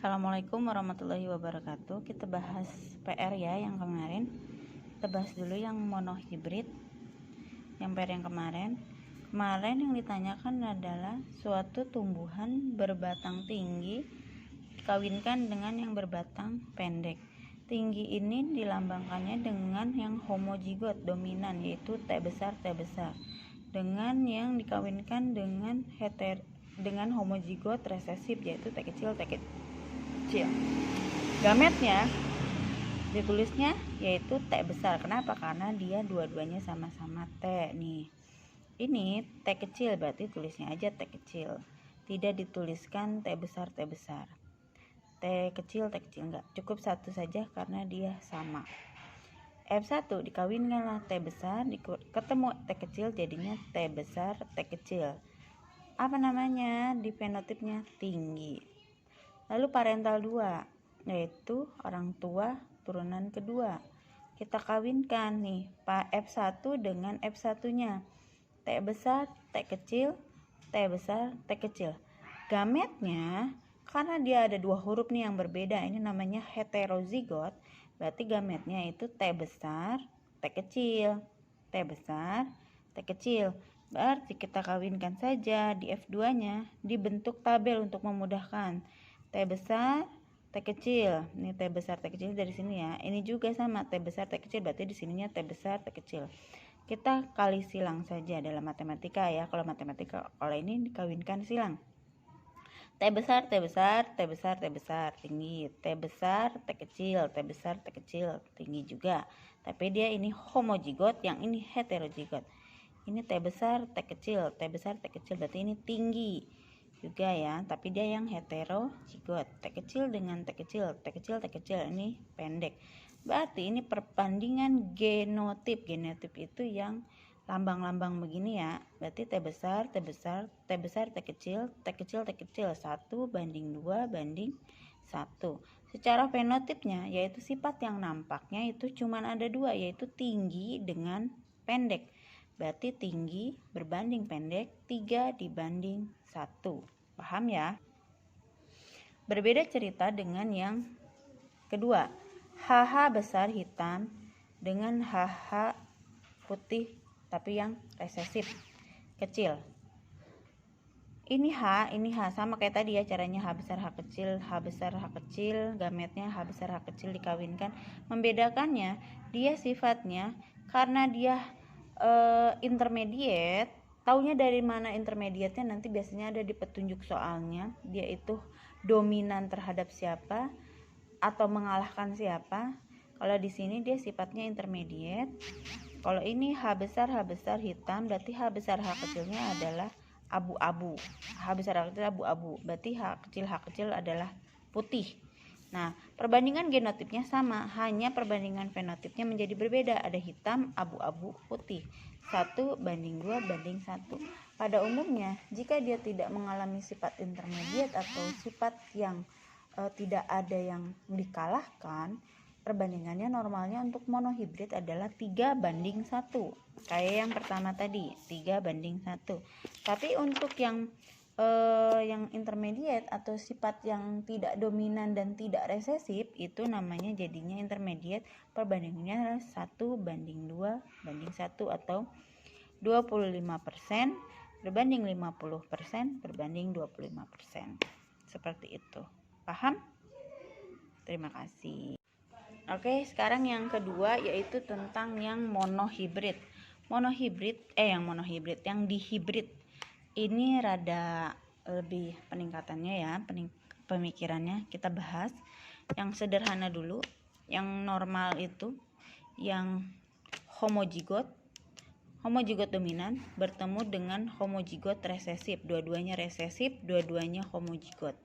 Assalamualaikum warahmatullahi wabarakatuh. Kita bahas PR ya yang kemarin. Kita bahas dulu yang monohibrid. Yang PR yang kemarin yang ditanyakan adalah suatu tumbuhan berbatang tinggi dikawinkan dengan yang berbatang pendek. Tinggi ini dilambangkannya dengan yang homozigot dominan, yaitu T besar dengan yang dikawinkan dengan homozigot resesif, yaitu T kecil. Gametnya ditulisnya yaitu T besar. Kenapa? Karena dia dua-duanya sama-sama T nih. Ini T kecil, berarti tulisnya aja T kecil. Tidak dituliskan T besar. T kecil enggak. Cukup satu saja karena dia sama. F1 dikawinkanlah T besar, ketemu T kecil jadinya T besar, T kecil. Apa namanya? Di fenotipnya tinggi. Lalu parental 2, yaitu orang tua turunan kedua. Kita kawinkan nih F1 dengan F1-nya. T besar, T kecil, T besar, T kecil. Gametnya, karena dia ada dua huruf nih yang berbeda, ini namanya heterozigot. Berarti gametnya itu T besar, T kecil, T besar, T kecil. Berarti kita kawinkan saja di F2-nya, dibentuk tabel untuk memudahkan. T besar, T kecil. Ini T besar, T kecil dari sini ya. Ini juga sama, T besar, T kecil, berarti di sininya T besar, T kecil. Kita kali silang saja dalam matematika ya. Kalau matematika, kalau ini dikawinkan silang. T besar, tinggi. T besar, T kecil, T besar, T kecil, tinggi juga. Tapi dia ini homozigot, yang ini heterozigot. Ini T besar, T kecil, T besar, T kecil, berarti ini tinggi juga ya. Tapi dia yang heterozigot. T kecil dengan T kecil, T kecil, ini pendek. Berarti ini perbandingan genotip. Genotip itu yang lambang-lambang begini ya. Berarti T besar, T kecil, 1:2:1. Secara fenotipnya, yaitu sifat yang nampaknya itu cuma ada dua, yaitu tinggi dengan pendek. Berarti tinggi berbanding pendek 3:1. Paham ya? Berbeda cerita dengan yang kedua. HH besar hitam dengan HH putih tapi yang resesif kecil. Ini H sama kayak tadi ya caranya. H besar H kecil, gametnya H besar H kecil dikawinkan. Membedakannya, dia sifatnya karena dia intermediate. Taunya dari mana intermediate-nya? Nanti biasanya ada di petunjuk soalnya. Dia itu dominan terhadap siapa atau mengalahkan siapa. Kalau di sini dia sifatnya intermediate. Kalau ini H besar hitam, berarti H besar H kecilnya adalah abu-abu. H besar H kecil abu-abu, berarti H kecil adalah putih. Nah, perbandingan genotipnya sama, hanya perbandingan fenotipnya menjadi berbeda. Ada hitam, abu-abu, putih. 1:2:1. Pada umumnya, jika dia tidak mengalami sifat intermediate atau sifat yang tidak ada yang dikalahkan, perbandingannya normalnya untuk monohibrid adalah 3:1. Kayak yang pertama tadi, 3:1. Tapi untuk yang intermediate atau sifat yang tidak dominan dan tidak resesif, itu namanya jadinya intermediate. Perbandingannya adalah 1:2:1 atau 25% berbanding 50% berbanding 25%. Seperti itu. Paham? Terima kasih. Oke, sekarang yang kedua yaitu tentang yang monohibrid. Yang dihibrid. Ini rada lebih peningkatannya ya, pemikirannya. Kita bahas yang sederhana dulu. Yang normal itu yang homozigot dominan bertemu dengan homozigot resesif. Dua-duanya resesif, dua-duanya homozigot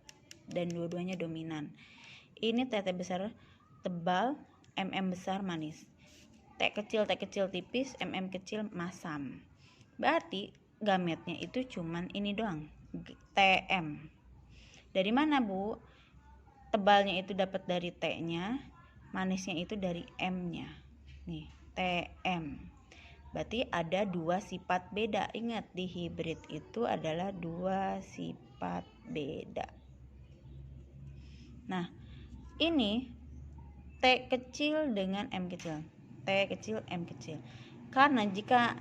dan dua-duanya dominan. Ini TT besar tebal, MM besar manis. T kecil tipis, MM kecil masam. Berarti gametnya itu cuman ini doang, TM. Dari mana, Bu? Tebalnya itu dapat dari T-nya, manisnya itu dari M-nya. Nih, TM. Berarti ada dua sifat beda. Ingat, di hibrid itu adalah dua sifat beda. Nah, ini T kecil dengan M kecil. T kecil, M kecil. Karena jika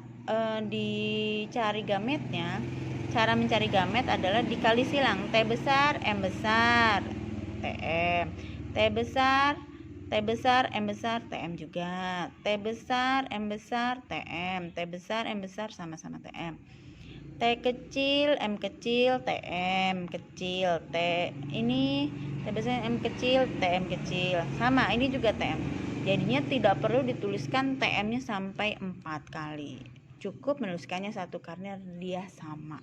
dicari gametnya, cara mencari gamet adalah dikali silang. T besar, M besar, TM. T besar, T besar, M besar, TM juga. T besar, M besar, TM. T besar, M besar, sama-sama TM. T kecil, M kecil, TM kecil. T ini T besar, M kecil, TM kecil. Sama, ini juga TM. Jadinya tidak perlu dituliskan TM-nya sampai 4 kali. Cukup menuliskannya 1 karena dia sama.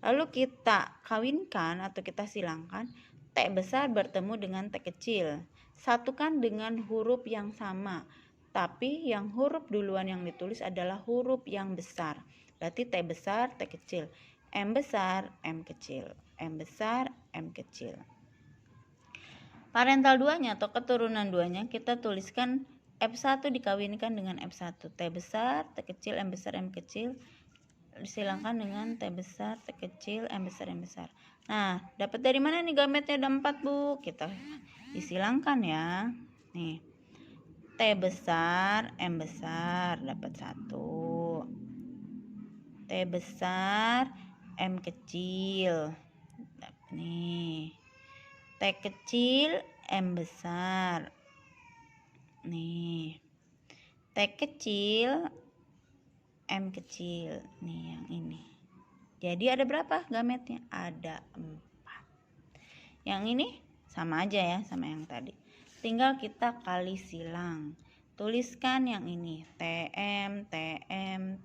Lalu kita kawinkan atau kita silangkan T besar bertemu dengan T kecil. Satukan dengan huruf yang sama. Tapi yang huruf duluan yang ditulis adalah huruf yang besar. Berarti T besar, T kecil. M besar, M kecil. M besar, M kecil. Parental duanya atau keturunan duanya kita tuliskan F1 dikawinkan dengan F1. T besar, T kecil, M besar, M kecil. Disilangkan dengan T besar, T kecil, M besar, M besar. Nah, dapat dari mana nih gametnya ada 4, Bu? Kita disilangkan ya. Nih. T besar, M besar dapat 1. T besar, M kecil. Nih. T kecil, M besar. Nih. T kecil, M kecil. Nih yang ini. Jadi ada berapa gametnya? Ada 4. Yang ini sama aja ya sama yang tadi. Tinggal kita kali silang. Tuliskan yang ini. TM, TM,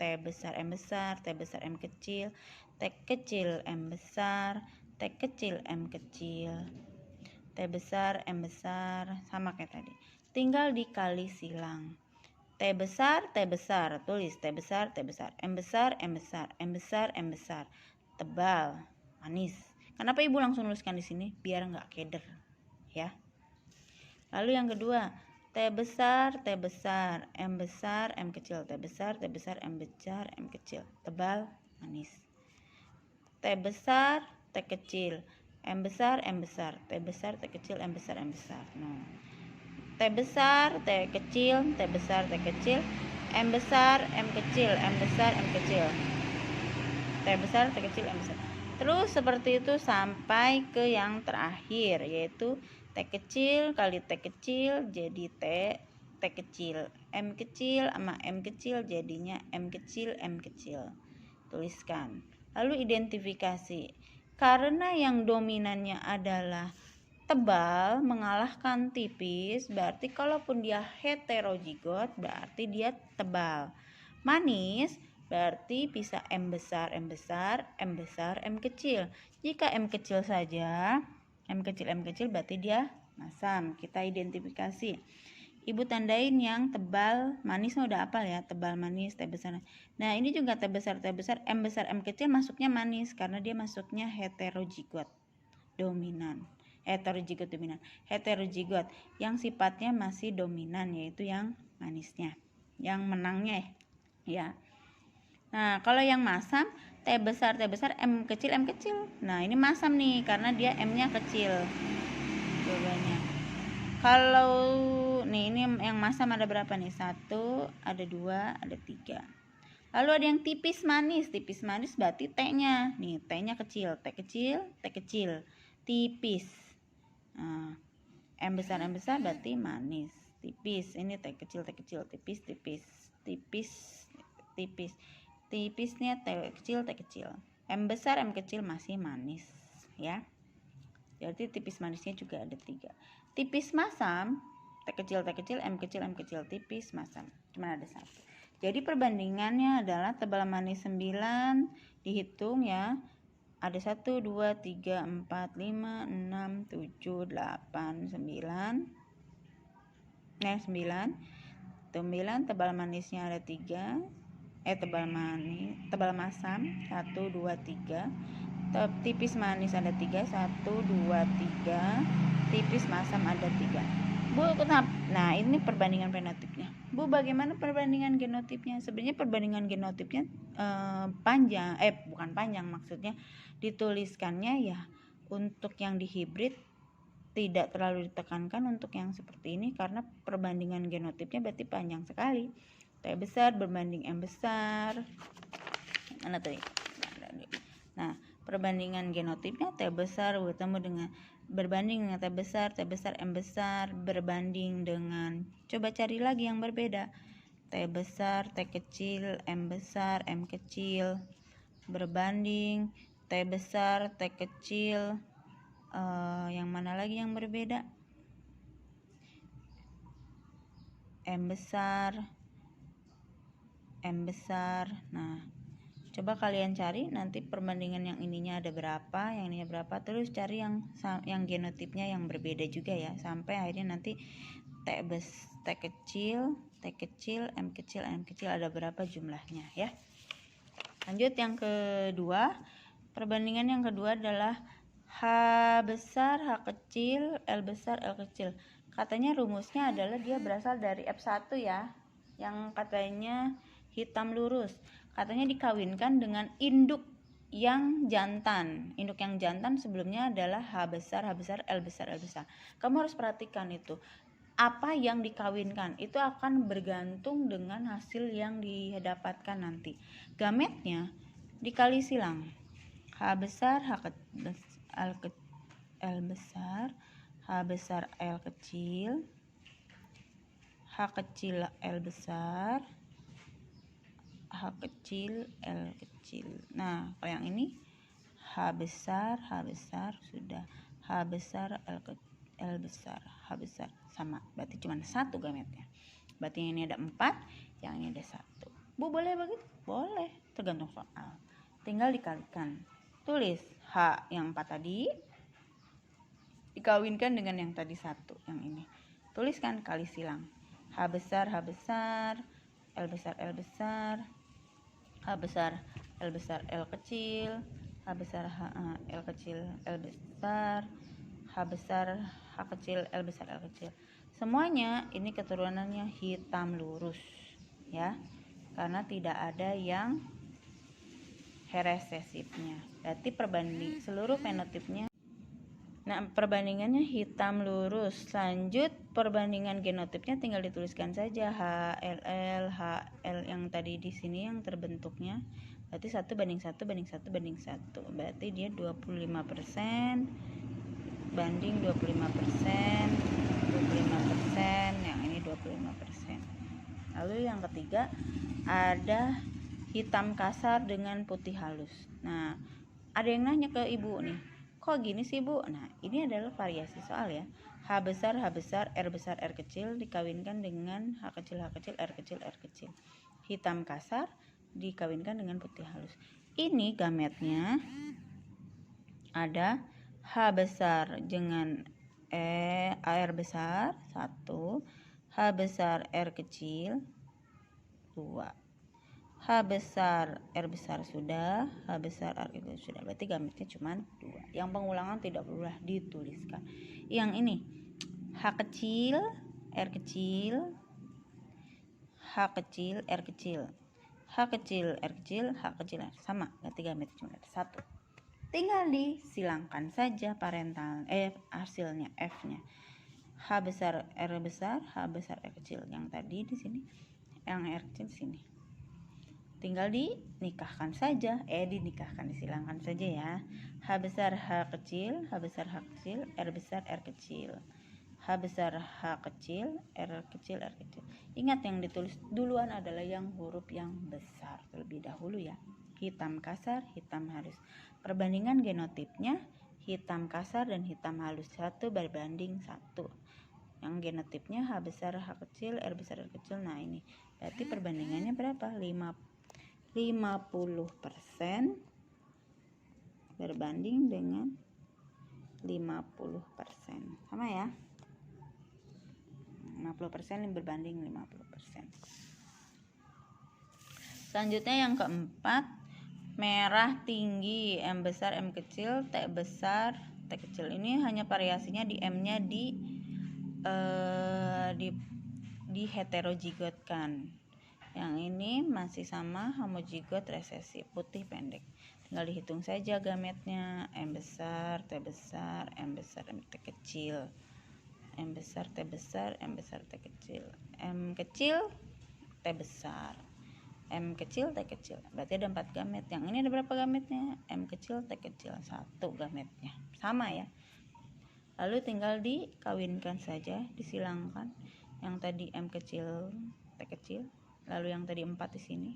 T besar, M besar, T besar, M kecil, T kecil, M besar, T kecil, M kecil, T besar, M besar, sama kayak tadi. Tinggal dikali silang. T besar, tulis T besar, M besar, M besar, M besar, M besar, tebal, manis. Kenapa ibu langsung nuliskan di sini? Biar nggak keder, ya. Lalu yang kedua, T besar, M besar, M kecil, T besar, M besar, M kecil, tebal, manis. T besar, T kecil, M besar, T besar, T kecil, M besar, M besar. Nah. T besar, T kecil, T besar, T kecil, M besar, M kecil, M besar, M kecil, T besar, T kecil, M besar. Terus seperti itu sampai ke yang terakhir, yaitu T kecil kali T kecil jadi T kecil, M kecil sama M kecil jadinya M kecil, M kecil. Tuliskan. Lalu identifikasi. Karena yang dominannya adalah tebal mengalahkan tipis, berarti kalaupun dia heterozigot berarti dia tebal. Manis berarti bisa M besar, M besar, M besar, M kecil. Jika M kecil saja, M kecil berarti dia masam. Kita identifikasi. Ibu tandain yang tebal, manis udah apal ya, tebal, manis, T besar. Nah, ini juga T besar, M besar, M kecil masuknya manis karena dia masuknya heterozigot dominan. Heterozigot yang sifatnya masih dominan, yaitu yang manisnya, yang menangnya ya. Nah, kalau yang masam T besar, M kecil, M kecil. Nah, ini masam nih karena dia M-nya kecil. Dua-duanya. Kalau nih ini yang masam ada berapa nih? 1, ada 2, ada 3. Lalu ada yang tipis manis. Tipis manis berarti T-nya. Nih, T-nya kecil, T kecil, T kecil. Tipis. Nah, M besar berarti manis. Tipis. Ini T kecil, tipis, tipis. Tipis, tipis. Tipisnya T kecil. M besar, M kecil masih manis, ya. Jadi tipis manisnya juga ada 3. Tipis masam, T kecil, M kecil, tipis masam. Cuma ada 1. Jadi perbandingannya adalah tebal manis 9 dihitung ya. Ada 1, 2, 3, 4, 5, 6, 7, 8, 9. Nah, 9. 9 tebal manisnya ada 3. Tebal masam 1, 2, 3. Tipis manis ada 3, 1, 2, 3. Tipis masam ada 3. Bu, nah ini perbandingan fenotipnya. Bu, bagaimana perbandingan genotipnya? Sebenarnya perbandingan genotipnya bukan panjang, maksudnya dituliskannya ya untuk yang dihibrid tidak terlalu ditekankan untuk yang seperti ini karena perbandingan genotipnya berarti panjang sekali. T besar berbanding M besar. Mana tuh? Nah, perbandingan genotipnya T besar bertemu dengan berbanding dengan T besar M besar berbanding dengan, coba cari lagi yang berbeda. T besar, T kecil, M besar, M kecil berbanding T besar, T kecil, yang mana lagi yang berbeda? M besar, M besar. Nah, coba kalian cari nanti perbandingan yang ininya ada berapa, yang ininya berapa, terus cari yang genotipnya yang berbeda juga ya, sampai akhirnya nanti T kecil, M kecil ada berapa jumlahnya ya. Lanjut yang kedua, perbandingan yang kedua adalah H besar, H kecil, L besar, L kecil. Katanya rumusnya adalah dia berasal dari F1 ya, yang katanya hitam lurus. Katanya dikawinkan dengan induk yang jantan. Induk yang jantan sebelumnya adalah H besar, L besar, L besar. Kamu harus perhatikan itu. Apa yang dikawinkan itu akan bergantung dengan hasil yang didapatkan nanti. Gametnya dikali silang. H besar, L besar, H besar, L kecil, H kecil, L besar, H kecil, L kecil. Nah, kalau yang ini H besar sudah, H besar, L besar, H besar sama. Berarti cuma satu gametnya. Berarti yang ini ada 4, yang ini ada 1. Bu, boleh begitu? Boleh, tergantung soal. Tinggal dikalikan. Tulis H yang 4 tadi dikawinkan dengan yang tadi 1, yang ini. Tuliskan kali silang. H besar, L besar, L besar, H besar, L besar, L kecil, H besar, L kecil, L besar, H besar, H kecil, L besar, L kecil. Semuanya ini keturunannya hitam lurus ya, karena tidak ada yang resesifnya. Berarti perbanding seluruh fenotipnya. Nah, perbandingannya hitam lurus. Lanjut perbandingan genotipnya tinggal dituliskan saja HLL, HL yang tadi di sini yang terbentuknya. Berarti 1 banding 1 banding 1 banding 1. Berarti dia 25% banding 25%, 25%, yang ini 25%. Lalu yang ketiga ada hitam kasar dengan putih halus. Nah, ada yang nanya ke ibu nih, kok gini sih bu? Nah, ini adalah variasi soal ya. H besar, R besar, R kecil dikawinkan dengan H kecil, R kecil, R kecil. Hitam kasar dikawinkan dengan putih halus. Ini gametnya ada H besar dengan R besar 1, H besar R kecil 2, H besar R besar sudah, H besar R kecil sudah. Berarti gametnya cuma 2. Yang pengulangan tidak perlu dituliskan. Yang ini H kecil, R kecil, H kecil, R kecil, H kecil, R kecil, H kecil, sama. Berarti gametnya cuma ada 1. Tinggal disilangkan saja parental hasilnya F-nya. H besar R besar, H besar R kecil. Yang tadi di sini, yang R kecil di sini. Tinggal dinikahkan saja, disilangkan saja ya. H besar H kecil, H besar H kecil, R besar R kecil. H besar H kecil, R kecil, R kecil. Ingat yang ditulis duluan adalah yang huruf yang besar terlebih dahulu ya. Hitam kasar, hitam halus. Perbandingan genotipnya hitam kasar dan hitam halus 1 berbanding 1. Yang genotipnya H besar H kecil, R besar R kecil. Nah, ini berarti perbandingannya berapa? 50% berbanding dengan 50%. Sama ya? 50% berbanding 50%. Selanjutnya yang keempat, merah tinggi, M besar, M kecil, T besar, T kecil. Ini hanya variasinya di M-nya di heterozigotkan. Yang ini masih sama homozigot resesif, putih pendek. T tinggal dihitung saja gametnya. M besar, T besar, M besar, M T kecil, M besar, T besar, M besar, T kecil, M kecil, T besar, M kecil, T kecil. Berarti ada 4 gamet. Yang ini ada berapa gametnya? M kecil, T kecil, 1 gametnya. Sama ya. Lalu tinggal dikawinkan saja, disilangkan. Yang tadi M kecil, T kecil, lalu yang tadi 4 di sini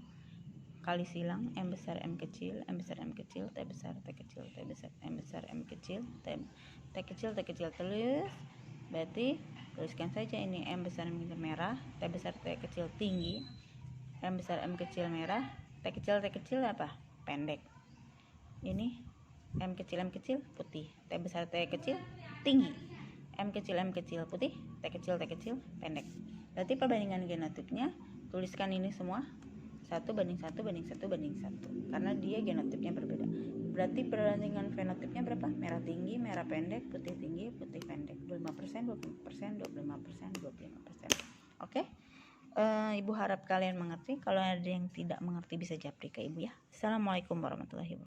kali silang, M besar, M kecil, M besar, M kecil, T besar, T kecil, T besar, M besar, M kecil, T kecil, T kecil. Tulis. Berarti tuliskan saja ini M besar, M kecil merah, T besar, T kecil tinggi, M besar, M kecil merah, T kecil apa? Pendek. Ini M kecil putih, T besar, T kecil tinggi, M kecil putih, T kecil pendek. Berarti perbandingan genotipnya, tuliskan ini semua 1 banding 1 banding 1 banding 1, karena dia genotipnya berbeda. Berarti perbandingan fenotipnya berapa? Merah tinggi, merah pendek, putih tinggi, putih pendek. 25%, 20%, 25%, 25%. Oke? Ibu harap kalian mengerti. Kalau ada yang tidak mengerti bisa japri ke ibu ya. Assalamualaikum warahmatullahi wabarakatuh.